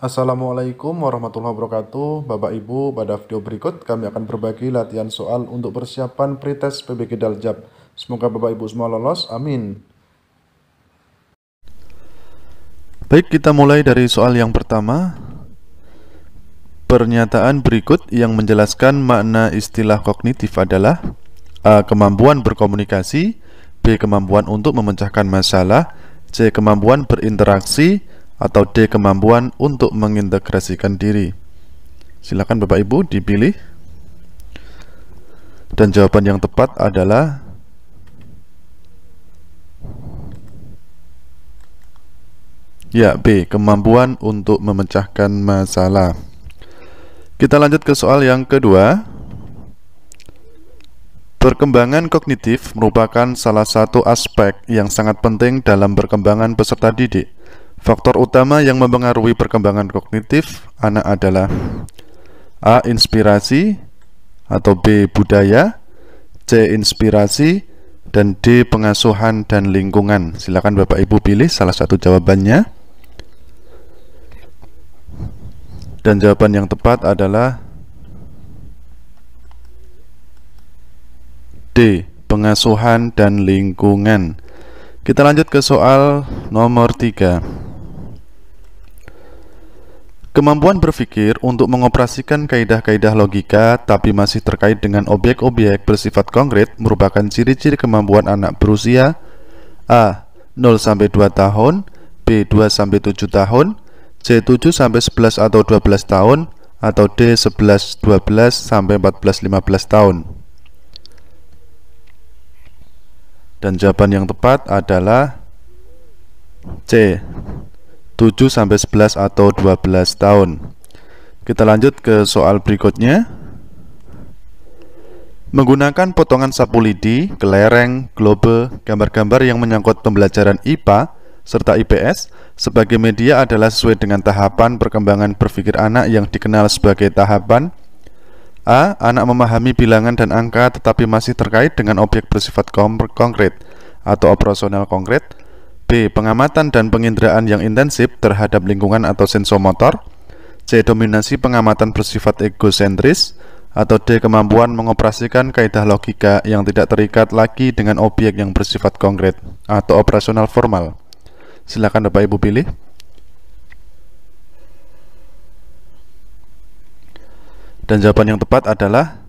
Assalamualaikum warahmatullahi wabarakatuh. Bapak Ibu, pada video berikut kami akan berbagi latihan soal untuk persiapan pretest PBG Daljab. Semoga Bapak Ibu semua lolos, amin. Baik, kita mulai dari soal yang pertama. Pernyataan berikut yang menjelaskan makna istilah kognitif adalah A. Kemampuan berkomunikasi, B. Kemampuan untuk memecahkan masalah, C. Kemampuan berinteraksi, atau D. Kemampuan untuk mengintegrasikan diri. Silakan Bapak Ibu dipilih. Dan jawaban yang tepat adalah ya, B. Kemampuan untuk memecahkan masalah. Kita lanjut ke soal yang kedua. Perkembangan kognitif merupakan salah satu aspek yang sangat penting dalam perkembangan peserta didik. Faktor utama yang mempengaruhi perkembangan kognitif anak adalah A. Inspirasi, atau B. Budaya, C. Inspirasi, dan D. Pengasuhan dan lingkungan. Silakan Bapak Ibu pilih salah satu jawabannya. Dan jawaban yang tepat adalah D. Pengasuhan dan lingkungan. Kita lanjut ke soal nomor 3. Kemampuan berpikir untuk mengoperasikan kaidah-kaidah logika tapi masih terkait dengan objek-objek bersifat konkret merupakan ciri-ciri kemampuan anak berusia A. 0-2 tahun, B. 2-7 tahun, C. 7-11 atau 12 tahun, atau D. 11-12 sampai 14-15 tahun. Dan jawaban yang tepat adalah C. 7-11 atau 12 tahun. Kita lanjut ke soal berikutnya. Menggunakan potongan sapu lidi, kelereng, globe, gambar-gambar yang menyangkut pembelajaran IPA serta IPS sebagai media adalah sesuai dengan tahapan perkembangan berpikir anak yang dikenal sebagai tahapan A. Anak memahami bilangan dan angka tetapi masih terkait dengan objek bersifat konkret atau operasional konkret. B. Pengamatan dan penginderaan yang intensif terhadap lingkungan atau sensomotor. C. Dominasi pengamatan bersifat egosentris, atau D. Kemampuan mengoperasikan kaidah logika yang tidak terikat lagi dengan objek yang bersifat konkret atau operasional formal. Silakan Bapak Ibu pilih. Dan jawaban yang tepat adalah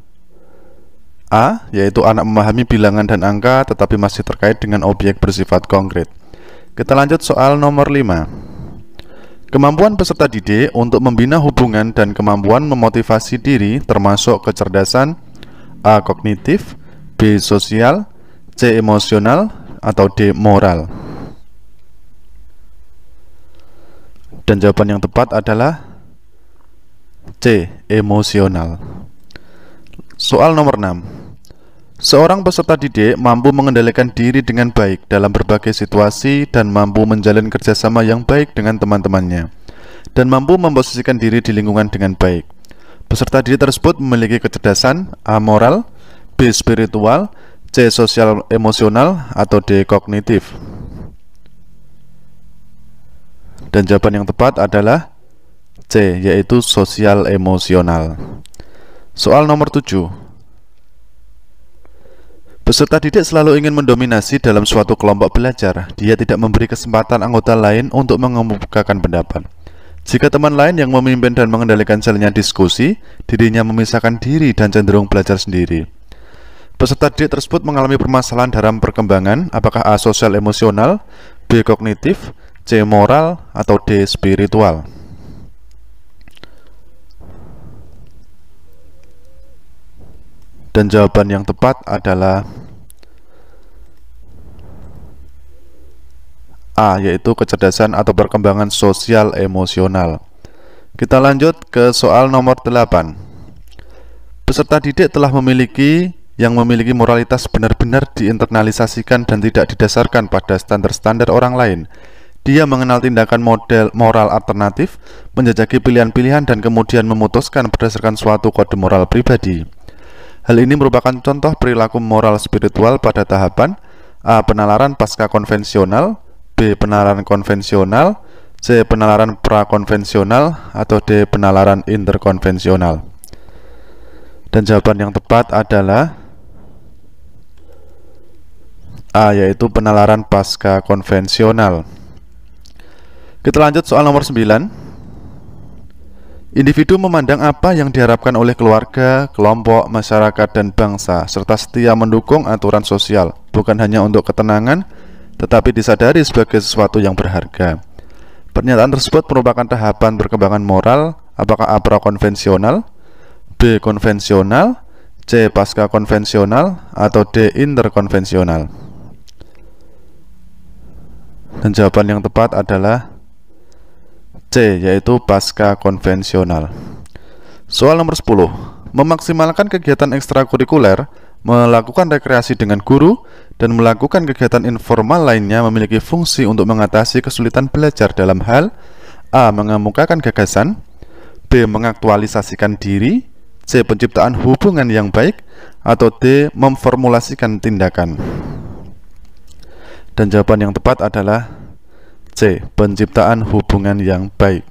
A, yaitu anak memahami bilangan dan angka tetapi masih terkait dengan objek bersifat konkret. Kita lanjut soal nomor 5. Kemampuan peserta didik untuk membina hubungan dan kemampuan memotivasi diri termasuk kecerdasan A. Kognitif, B. Sosial, C. Emosional, atau D. Moral. Dan jawaban yang tepat adalah C. Emosional. Soal nomor 6. Seorang peserta didik mampu mengendalikan diri dengan baik dalam berbagai situasi dan mampu menjalin kerjasama yang baik dengan teman-temannya dan mampu memposisikan diri di lingkungan dengan baik. Peserta didik tersebut memiliki kecerdasan A. Moral, B. Spiritual, C. Sosial emosional, atau D. Kognitif. Dan jawaban yang tepat adalah C, yaitu sosial emosional. Soal nomor 7. Peserta didik selalu ingin mendominasi dalam suatu kelompok belajar. Dia tidak memberi kesempatan anggota lain untuk mengemukakan pendapat. Jika teman lain yang memimpin dan mengendalikan jalannya diskusi, dirinya memisahkan diri dan cenderung belajar sendiri. Peserta didik tersebut mengalami permasalahan dalam perkembangan, apakah A. Sosial emosional, B. Kognitif, C. Moral, atau D. Spiritual. Dan jawaban yang tepat adalah A, yaitu kecerdasan atau perkembangan sosial emosional. Kita lanjut ke soal nomor 8. Peserta didik telah memiliki moralitas benar-benar diinternalisasikan dan tidak didasarkan pada standar-standar orang lain. Dia mengenal tindakan moral alternatif, menjajaki pilihan-pilihan dan kemudian memutuskan berdasarkan suatu kode moral pribadi. Hal ini merupakan contoh perilaku moral spiritual pada tahapan A. Penalaran pasca konvensional, B. Penalaran konvensional, C. Penalaran prakonvensional, atau D. Penalaran interkonvensional. Dan jawaban yang tepat adalah A, yaitu penalaran pasca konvensional. Kita lanjut soal nomor 9. Individu memandang apa yang diharapkan oleh keluarga, kelompok, masyarakat, dan bangsa, serta setia mendukung aturan sosial, bukan hanya untuk ketenangan, tetapi disadari sebagai sesuatu yang berharga. Pernyataan tersebut merupakan tahapan perkembangan moral. Apakah A. prakonvensional, B. konvensional, C. pasca konvensional, atau D. interkonvensional? Dan jawaban yang tepat adalah C, yaitu pasca konvensional. Soal nomor 10. Memaksimalkan kegiatan ekstrakurikuler, melakukan rekreasi dengan guru, dan melakukan kegiatan informal lainnya memiliki fungsi untuk mengatasi kesulitan belajar dalam hal A. mengemukakan gagasan, B. mengaktualisasikan diri, C. penciptaan hubungan yang baik, atau D. memformulasikan tindakan. Dan jawaban yang tepat adalah C. penciptaan hubungan yang baik.